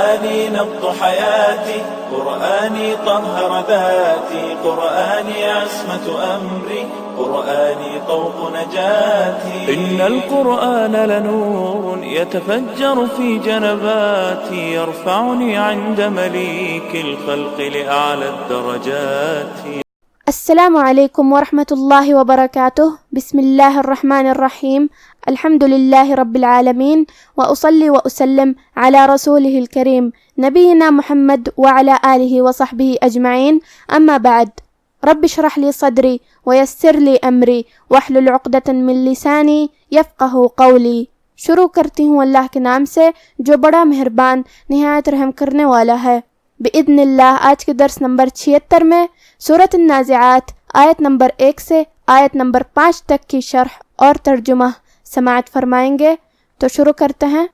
قرآني نبض حياتي، قرآني طهر ذاتي، قرآني عصمة أمري، قرآني طوق نجاتي. إن القرآن لنور يتفجر في جنباتي، يرفعني عند مليك الخلق لأعلى الدرجات. السلام علیکم ورحمۃ اللہ وبرکاتہ. بسم اللہ الرحمن الرحیم. الحمد للہ رب العالمین وأصلی وأسلم علی رسولہ الکریم نبینا محمد وعلی آلہ وصحبہ اجمعین. اما بعد، رب اشرح لی صدری ویسر لی امری واحلل عقدۃ من لسانی یفقہ قولی. شروع کرتی ہوں اللہ کے نام سے جو بڑا مہربان نہایت رحم کرنے والا ہے. بإذن اللہ آج کے درس نمبر 76 میں سورۃ النازعات آیت نمبر 1 سے آیت نمبر 5 تک کی شرح اور ترجمہ سماعت فرمائیں گے. تو شروع کرتے ہیں.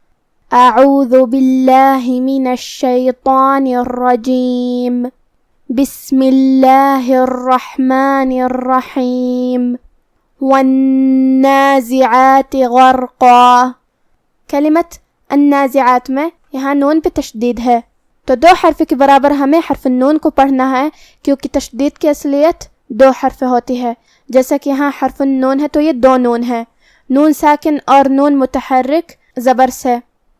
اعوذ باللہ من الشیطان الرجیم، بسم اللہ الرحمن الرحیم. والنازعات غرقا. کلمت النازعات میں یہاں نون پہ تشدید ہے، تو 2 حرف کے برابر ہمیں حرف النون کو پڑھنا ہے، کیونکہ تشدید کی اصلیت 2 حرف ہوتی ہے. جیسا کہ یہاں حرف النون ہے تو یہ 2 نون ہے، نون ساکن اور نون متحرک زبر سے.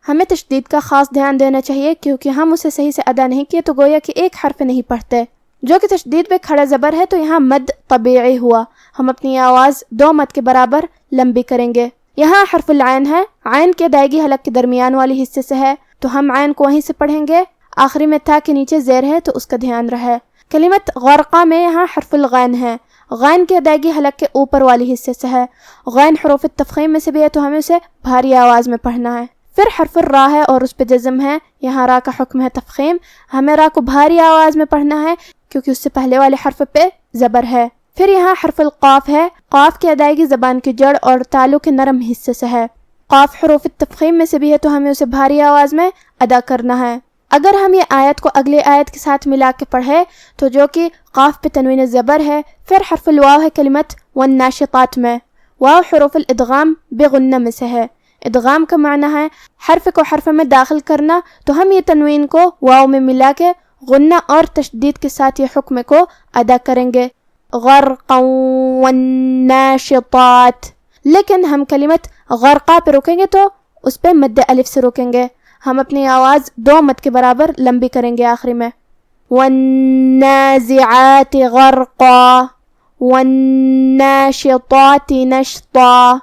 ہمیں تشدید کا خاص دھیان دینا چاہیے، کیونکہ ہم اسے صحیح سے ادا نہیں کیے تو گویا کہ ایک حرف نہیں پڑھتے. جو کہ تشدید پہ کھڑا زبر ہے تو یہاں مد طبیعی ہوا. ہم اپنی آواز 2 مد کے برابر لمبی کریں گے. یہاں حرف العین ہے، عین کی ادائیگی حلق کے درمیان والی حصے سے ہے، تو ہم عین کو وہیں سے پڑھیں گے. آخری میں تا کے نیچے زیر ہے تو اس کا دھیان رہے. کلمت غرقہ میں یہاں حرف الغین ہے، غین کی ادائیگی حلق کے اوپر والی حصے سے ہے. غین حروف التفخیم میں سے بھی ہے تو ہمیں اسے بھاری آواز میں پڑھنا ہے. پھر حرف الراء ہے اور اس پہ جزم ہے، یہاں را کا حکم ہے تفخیم. ہمیں را کو بھاری آواز میں پڑھنا ہے کیونکہ اس سے پہلے والے حرف پہ زبر ہے. پھر یہاں حرف القاف ہے، قاف کی ادائیگی زبان کی جڑ اور تالو کے نرم حصے سے ہے. قاف حروف التفخیم میں سے بھی ہے تو ہمیں اسے بھاری آواز میں ادا کرنا ہے. اگر ہم یہ آیت کو اگلی آیت کے ساتھ ملا کے پڑھے تو جو کہ قاف پہ تنوین زبر ہے، پھر حرف الواو ہے کلمت والناشطات میں. واو حروف الادغام بغنہ میں سے ہے. ادغام کا معنی ہے حرف کو حرف میں داخل کرنا، تو ہم یہ تنوین کو واو میں ملا کے غنہ اور تشدید کے ساتھ یہ حکم کو ادا کریں گے، غرقا والناشطات. لیکن ہم کلمت غرقا پہ رکیں گے تو اس پہ مد الف سے رکیں گے. ہم اپنی آواز 2 مد کے برابر لمبی کریں گے آخری میں. والنازعات غرقا والناشطات نشطا.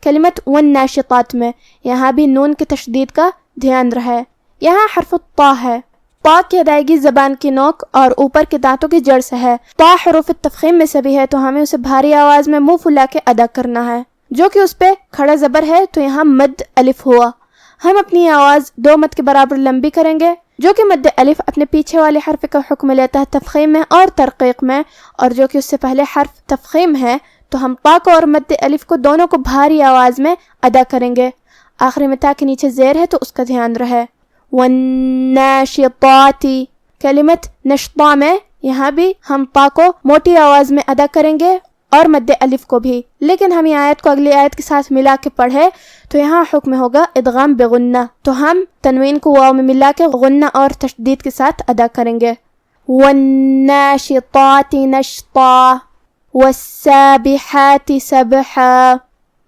کلمت والناشطات میں یہاں بھی نون کی تشدید کا دھیان رہے. یہاں حرف الطا ہے، طا کی ادائیگی زبان کی نوک اور اوپر کے دانتوں کی جڑ سے ہے. طا حروف التفخیم میں سے بھی ہے تو ہمیں اسے بھاری آواز میں منہ پھلا کے ادا کرنا ہے. جو کہ اس پہ کھڑا زبر ہے تو یہاں مد الف ہوا. ہم اپنی آواز 2 مد کے برابر لمبی کریں گے. جو کہ مد الف اپنے پیچھے والے حرف کا حکم لیتا ہے تفخیم میں اور ترقیق میں، اور جو کہ اس سے پہلے حرف تفخیم ہے تو ہم طا کو اور مد الف کو دونوں کو بھاری آواز میں ادا کریں گے. آخری میں تا کے نیچے زیر ہے تو اس کا دھیان رہے. والناشطات. کلمت نشطا میں یہاں بھی ہم طا کو موٹی آواز میں ادا کریں گے اور مد الف کو بھی. لیکن ہم یہ آیت کو اگلی آیت کے ساتھ ملا کے پڑھے تو یہاں حکم ہوگا ادغام بغنہ، تو ہم تنوین کو واو میں ملا کے غنہ اور تشدید کے ساتھ ادا کریں گے. والناشطات نشطا والسابحات سبحا.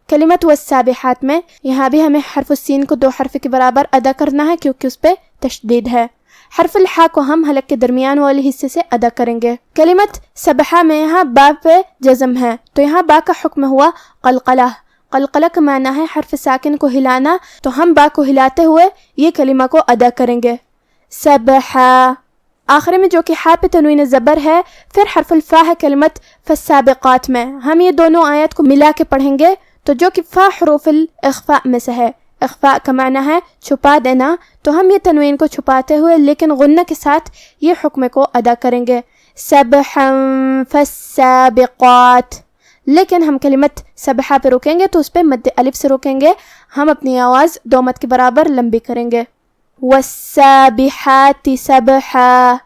کلمت والسابحات میں یہاں بھی ہمیں حرف السین کو 2 حرف کے برابر ادا کرنا ہے کیونکہ اس پہ تشدید ہے. حرف الحا کو ہم حلق کے درمیان والے حصے سے ادا کریں گے. کلمت سبحہ میں یہاں با پہ جزم ہے تو یہاں با کا حکم ہوا قلقلہ. قلقلہ کا معنی ہے حرف ساکن کو ہلانا، تو ہم با کو ہلاتے ہوئے یہ کلمہ کو ادا کریں گے. سبحا. آخر میں جو کہ ہا پہ تنوین زبر ہے. پھر حرف الفا ہے کلمت فالسابقات میں. ہم یہ دونوں آیت کو ملا کے پڑھیں گے تو جو کہ فا حروف الاخفاء میں سے ہے. اخفاء کا معنی ہے چھپا دینا، تو ہم یہ تنوین کو چھپاتے ہوئے لیکن غنہ کے ساتھ یہ حکم کو ادا کریں گے. سبحا فالسابقات. لیکن ہم کلمت سبحہ پہ رکیں گے تو اس پہ مد الف سے رکیں گے. ہم اپنی آواز 2 مد کے برابر لمبی کریں گے. والسابحات سبحا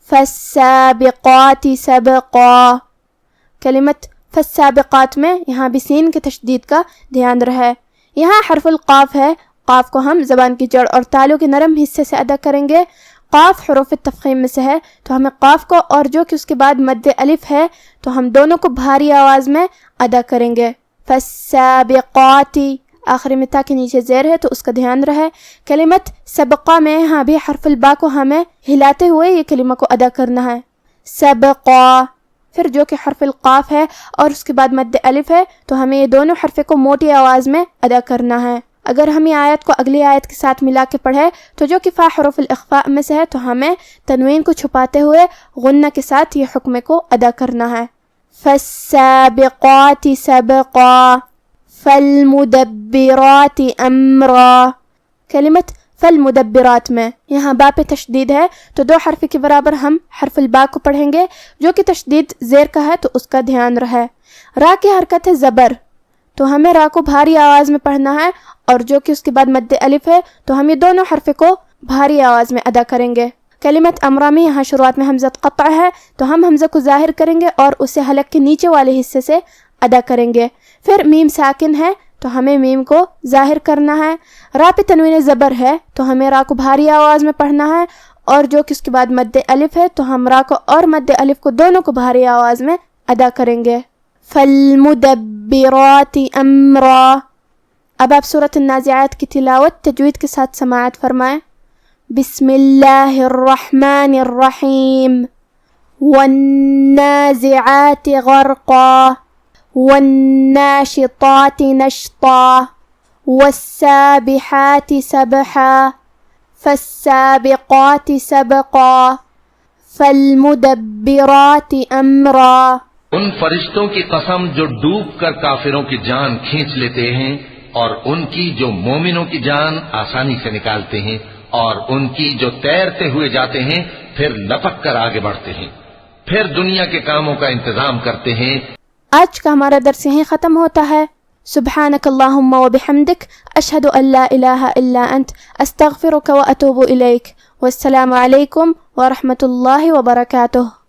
فالسابقات سبقا. کلمت فالسابقات میں یہاں بھی سین کے تشدید کا دھیان رہے. یہاں حرف القاف ہے، قاف کو ہم زبان کی جڑ اور تالو کے نرم حصے سے ادا کریں گے۔ قاف حروف تفخیم میں سے ہے تو ہمیں قاف کو اور جو کہ اس کے بعد مد الف ہے تو ہم دونوں کو بھاری آواز میں ادا کریں گے۔ فالسابقات، آخری میں تا کے نیچے زیر ہے تو اس کا دھیان رہے۔ کلمت سبقہ میں ہاں بھی حرف البا کو ہمیں ہلاتے ہوئے یہ کلمہ کو ادا کرنا ہے، سبقہ۔ پھر جو کہ حرف القاف ہے اور اس کے بعد مد الف ہے تو ہمیں یہ دونوں حرف کو موٹی آواز میں ادا کرنا ہے۔ اگر ہم یہ آیت کو اگلی آیت کے ساتھ ملا کے پڑھے تو جو کہ فا حروف الاخفاء میں سے ہے تو ہمیں تنوین کو چھپاتے ہوئے غنہ کے ساتھ یہ حکم کو ادا کرنا ہے۔ فالسابقات سبقا فالمدبرات امرا۔ کلمت فالمدبرات میں یہاں با پہ تشدید ہے تو 2 حرف کے برابر ہم حرف البا کو پڑھیں گے، جو کہ تشدید زیر کا ہے تو اس کا دھیان رہے۔ را کی حرکت ہے زبر تو ہمیں را کو بھاری آواز میں پڑھنا ہے، اور جو کہ اس کے بعد مد الف ہے تو ہم یہ دونوں حرف کو بھاری آواز میں ادا کریں گے۔ کلمت امرا میں یہاں شروعات میں حمزہ قطع ہے تو ہم حمزہ کو ظاہر کریں گے اور اسے حلق کے نیچے والے حصے سے ادا کریں گے۔ پھر میم ساکن ہے تو ہمیں میم کو ظاہر کرنا ہے۔ را پہ تنوین زبر ہے تو ہمیں را کو بھاری آواز میں پڑھنا ہے، اور جو کہ اس کے بعد مد الف ہے تو ہم را کو اور مد الف کو دونوں کو بھاری آواز میں ادا کریں گے۔ فالمدبرات امرا۔ اب آپ سورۃ النازعات کی تلاوت تجوید کے ساتھ سماعت فرمائیں۔ بسم اللہ الرحمن الرحیم والنازعات غرقا والناشطات نشطا والسابحات سبحا فالسابقات سبقا فالمدبرات امرا۔ ان فرشتوں کی قسم جو ڈوب کر کافروں کی جان کھینچ لیتے ہیں، اور ان کی جو مومنوں کی جان آسانی سے نکالتے ہیں، اور ان کی جو تیرتے ہوئے جاتے ہیں پھر لپک کر آگے بڑھتے ہیں، پھر دنیا کے کاموں کا انتظام کرتے ہیں۔ آج کا ہمارا درس یہیں ختم ہوتا ہے۔ سبحانک اللہم و بحمدک، اشہد ان لا الہ الا انت، استغفرک و اتوب الیک، والسلام علیکم ورحمۃ اللہ وبرکاتہ۔